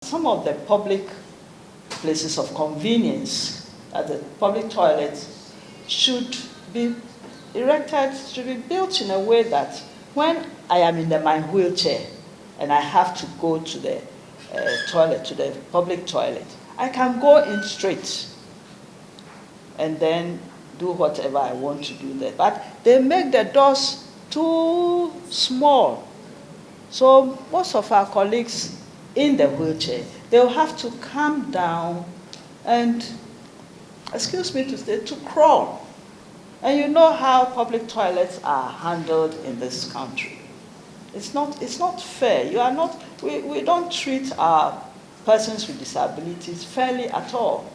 Some of the public places of convenience, the public toilets, should be erected, should be built in a way that when I am in my wheelchair and I have to go to the toilet, to the public toilet, I can go in straight and then do whatever I want to do there. But they make the doors too small. So most of our colleagues in the wheelchair, they'll have to come down and, excuse me to say, to crawl. And you know how public toilets are handled in this country. It's not fair. We don't treat our persons with disabilities fairly at all.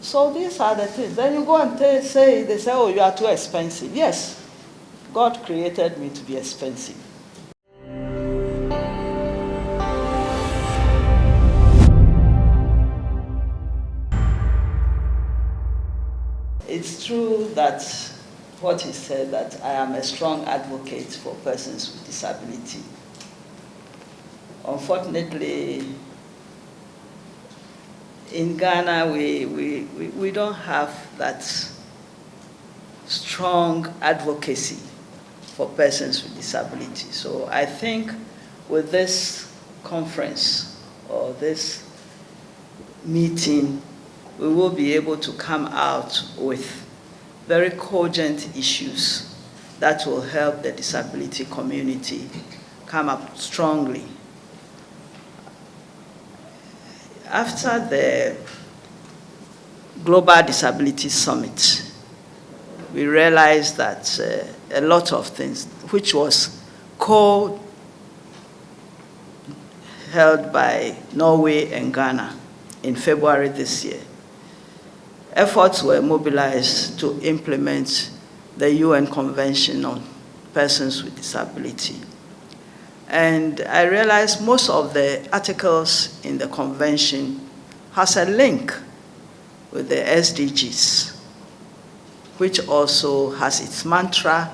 So these are the things. Then you go and they say, oh, you are too expensive. Yes, God created me to be expensive. It's true that what he said, that I am a strong advocate for persons with disability. Unfortunately, in Ghana, we don't have that strong advocacy for persons with disability. So I think with this conference or this meeting, we will be able to come out with very cogent issues that will help the disability community come up strongly. After the Global Disability Summit, we realized that a lot of things, which was co-held by Norway and Ghana in February this year, efforts were mobilized to implement the UN Convention on Persons with Disability. And I realized most of the articles in the convention has a link with the SDGs, which also has its mantra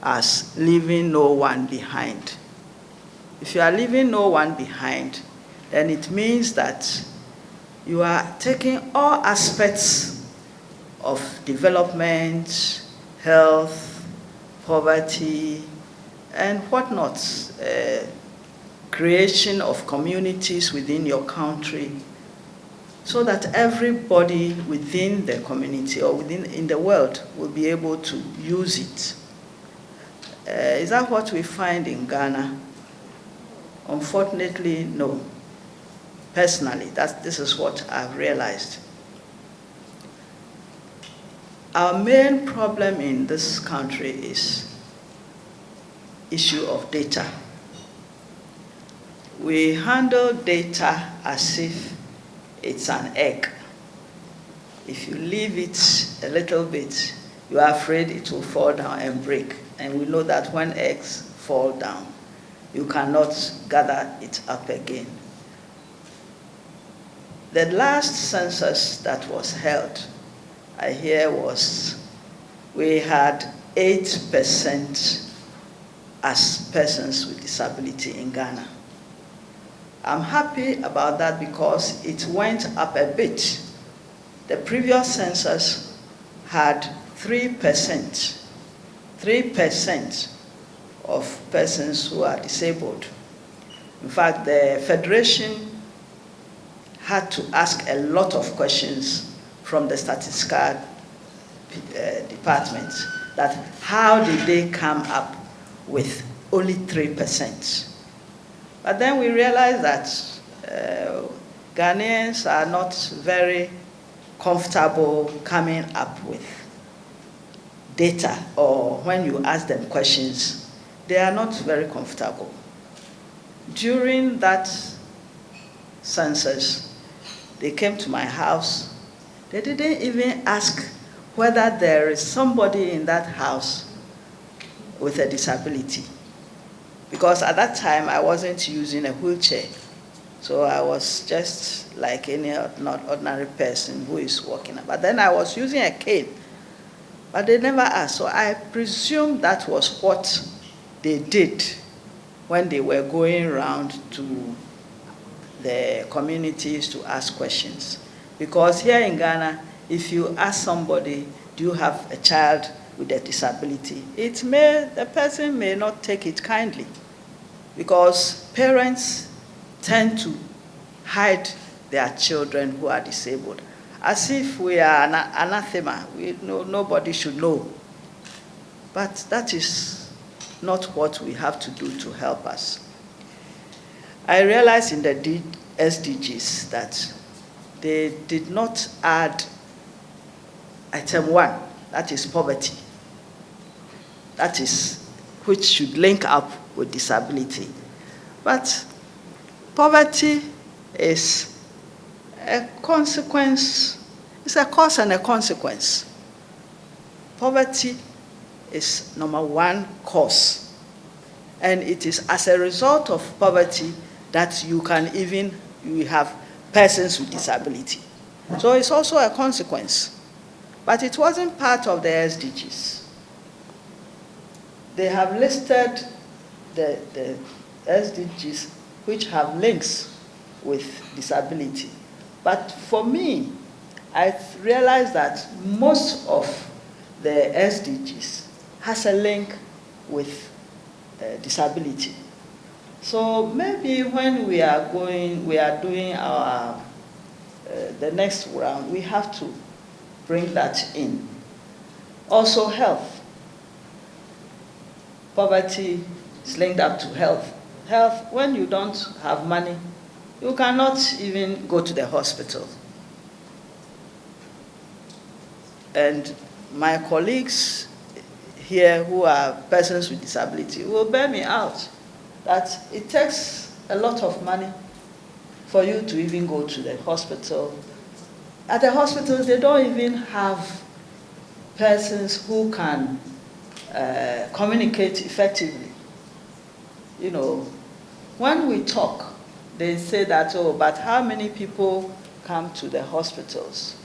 as leaving no one behind. If you are leaving no one behind, then it means that you are taking all aspects of development, health, poverty, and whatnot, creation of communities within your country, so that everybody within the community or in the world will be able to use it. Is that what we find in Ghana? Unfortunately, no. Personally, this is what I've realized. Our main problem in this country is issue of data. We handle data as if it's an egg. If you leave it a little bit, you are afraid it will fall down and break. And we know that when eggs fall down, you cannot gather it up again. The last census that was held, I hear, we had 8% as persons with disability in Ghana. I'm happy about that because it went up a bit. The previous census had 3%. 3% of persons who are disabled. In fact, the Federation had to ask a lot of questions from the statistical department, that how did they come up with only 3%? But then we realized that Ghanaians are not very comfortable coming up with data, or when you ask them questions, they are not very comfortable. During that census, they came to my house. They didn't even ask whether there is somebody in that house with a disability. Because at that time, I wasn't using a wheelchair. So I was just like any ordinary person who is walking. But then I was using a cane. But they never asked. So I presume that was what they did when they were going around to the communities to ask questions. Because here in Ghana, if you ask somebody, do you have a child with a disability, the person may not take it kindly, because parents tend to hide their children who are disabled, as if we are anathema, nobody should know. But that is not what we have to do to help us. I realized in the SDGs that they did not add item 1, that is poverty. That is, which should link up with disability. But poverty is a consequence, it's a cause and a consequence. Poverty is number 1 cause. And it is as a result of poverty that you have persons with disability. So it's also a consequence. But it wasn't part of the SDGs. They have listed the SDGs which have links with disability. But for me, I realized that most of the SDGs has a link with disability. So maybe when we are doing our the next round, we have to bring that in. Also health. Poverty is linked up to health. Health, when you don't have money, you cannot even go to the hospital. And my colleagues here who are persons with disability will bear me out that it takes a lot of money for you to even go to the hospital. At the hospitals, they don't even have persons who can communicate effectively. You know, when we talk, they say that, oh, but how many people come to the hospitals?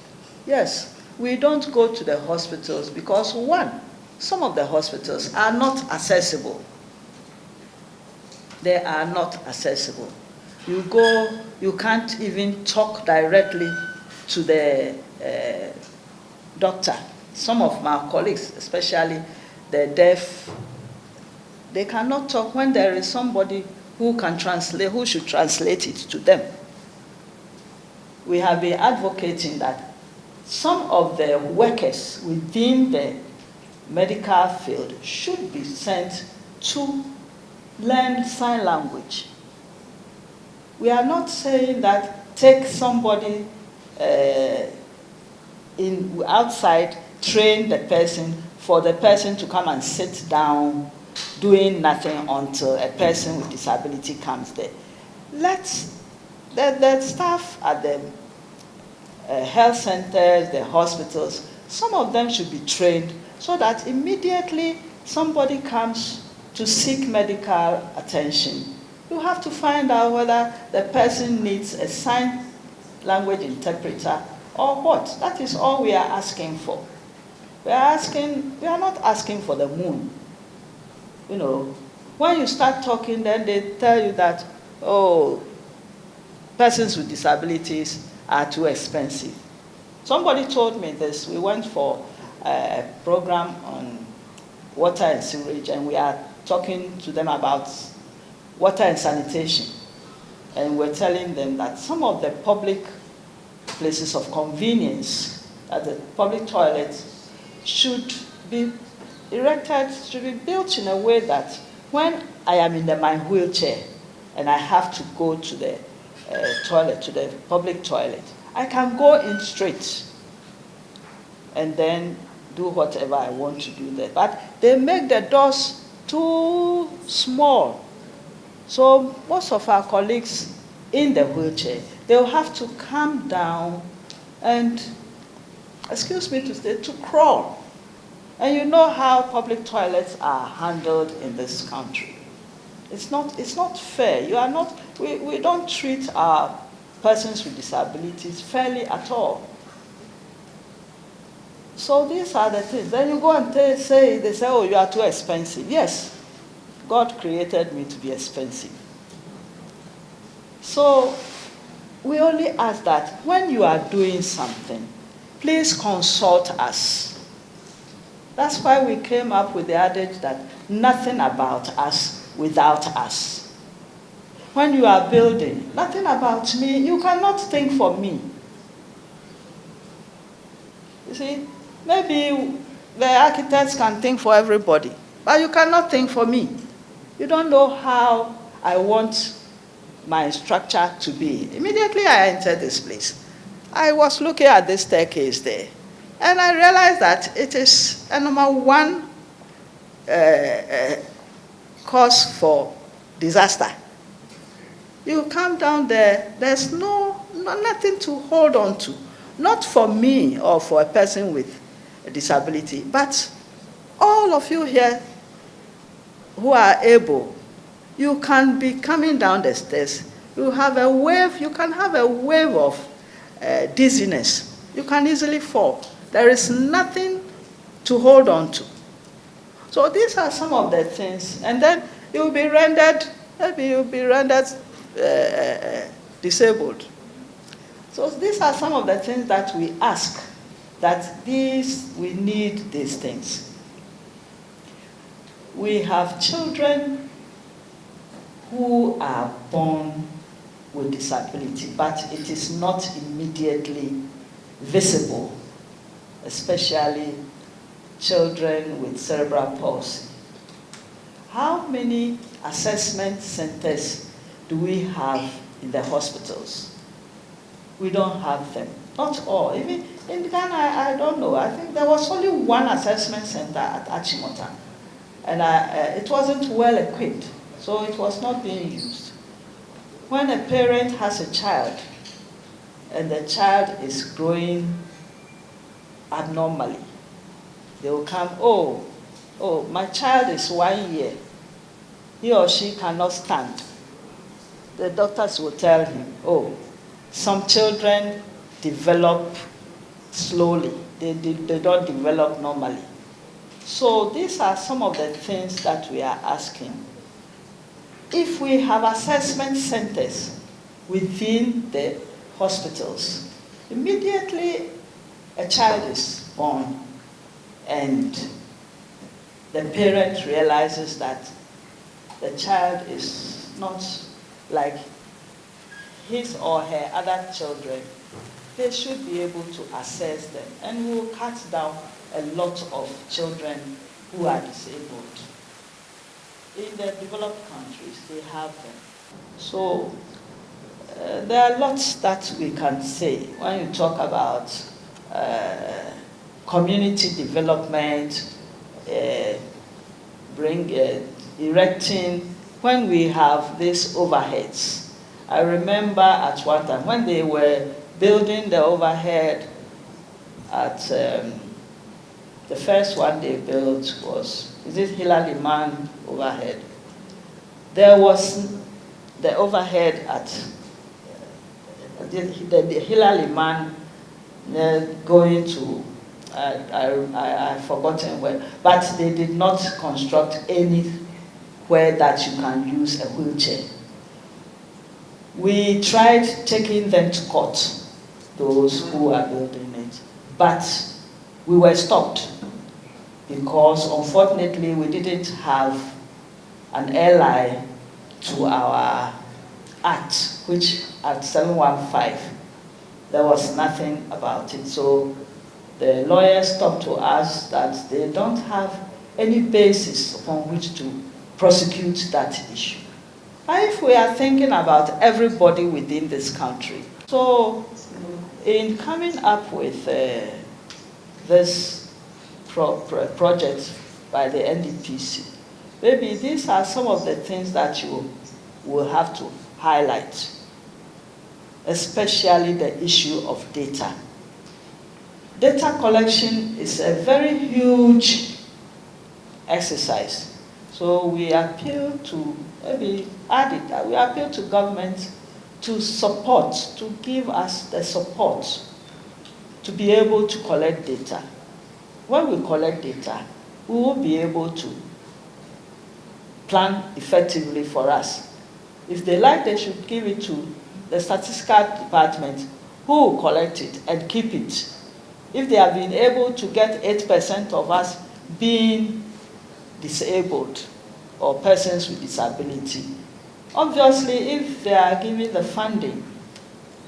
Yes, we don't go to the hospitals because, 1, some of the hospitals are not accessible. They are not accessible. You go, you can't even talk directly to the doctor. Some of my colleagues, especially the deaf, they cannot talk when there is somebody who can translate, who should translate it to them. We have been advocating that some of the workers within the medical field should be sent to learn sign language. We are not saying that take somebody outside, train the person, for the person to come and sit down doing nothing until a person with disability comes there. The staff at the health centers, the hospitals, some of them should be trained so that immediately somebody comes to seek medical attention, you have to find out whether the person needs a sign language interpreter or what. That is all we are asking for. We are not asking for the moon. You know, when you start talking, then they tell you that, oh, persons with disabilities are too expensive. Somebody told me this. We went for a program on water and sewage, and we are talking to them about water and sanitation. And we're telling them that some of the public places of convenience, at the public toilets, should be erected, should be built in a way that when I am in my wheelchair and I have to go to the toilet, to the public toilet, I can go in straight and then do whatever I want to do there. But they make the doors too small. So most of our colleagues in the wheelchair, they'll have to come down and, excuse me to say, to crawl. And you know how public toilets are handled in this country. It's not fair. We don't treat our persons with disabilities fairly at all. So these are the things. Then you go and they say, oh, you are too expensive. Yes, God created me to be expensive. So we only ask that when you are doing something, please consult us. That's why we came up with the adage that nothing about us without us. When you are building, nothing about me, you cannot think for me. You see, maybe the architects can think for everybody, but you cannot think for me. You don't know how I want my structure to be. Immediately I entered this place, I was looking at this staircase there, and I realized that it is a number one cause for disaster. You come down there, there's nothing to hold on to. Not for me or for a person with a disability, but all of you here who are able, you can be coming down the stairs. You have a wave, you can have a wave of dizziness. You can easily fall. There is nothing to hold on to. So these are some of the things, and then you'll be rendered, maybe you'll be rendered disabled. So these are some of the things that we ask, that we need these things. We have children who are born with disability, but it is not immediately visible, especially children with cerebral palsy. How many assessment centers do we have in the hospitals? We don't have them. Not all. Even in Ghana, I don't know. I think there was only one assessment center at Achimota, and it wasn't well equipped, so it was not being used. When a parent has a child, and the child is growing abnormally, they will come, oh, my child is 1 year. He or she cannot stand. The doctors will tell him, oh, some children develop slowly. They don't develop normally. So these are some of the things that we are asking. If we have assessment centers within the hospitals, immediately a child is born and the parent realizes that the child is not like his or her other children, they should be able to assess them, and will cut down a lot of children who are disabled. In the developed countries, they have them. So there are lots that we can say when you talk about community development, erecting, when we have these overheads. I remember at one time when they were building the overhead at the first one they built was, is it Hilary Man overhead? There was the overhead at the Hilary Man going to, I've forgotten where, but they did not construct anywhere that you can use a wheelchair. We tried taking them to court, those who are building it, but we were stopped because unfortunately we didn't have an ally to our act, which at 715 there was nothing about it. So the lawyers talked to us that they don't have any basis upon which to prosecute that issue. And if we are thinking about everybody within this country, so in coming up with this project by the NDPC, maybe these are some of the things that you will have to highlight, especially the issue of data. Data collection is a very huge exercise. So we appeal to, maybe add it, we appeal to government to support, to give us the support to be able to collect data. When we collect data, we will be able to plan effectively for us. If they like, they should give it to the statistical department who will collect it and keep it. If they have been able to get 8% of us being disabled or persons with disability, obviously if they are given the funding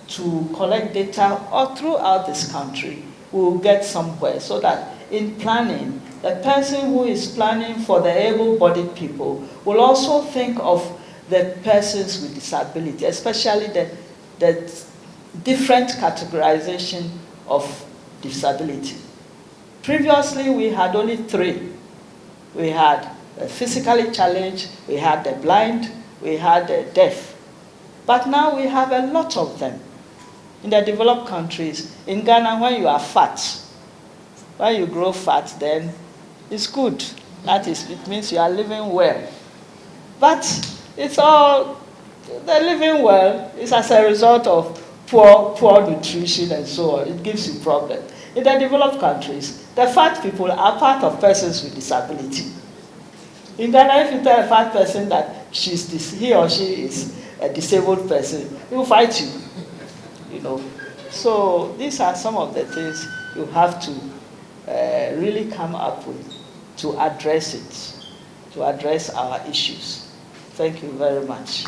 to collect data all throughout this country, we will get somewhere, so that in planning, the person who is planning for the able-bodied people will also think of the persons with disability, especially the different categorization of disability. Previously, we had only 3. We had the physically challenged, we had the blind, we had the deaf. But now we have a lot of them. In the developed countries, in Ghana, when you are fat, when you grow fat, then it's good. That is, it means you are living well. But it's all, the living well is as a result of poor nutrition and so on. It gives you problems. In the developed countries, the fat people are part of persons with disability. In Ghana, if you tell a fat person that he or she is a disabled person, he will fight you. You know, so these are some of the things you have to really come up with to address it, to address our issues. Thank you very much.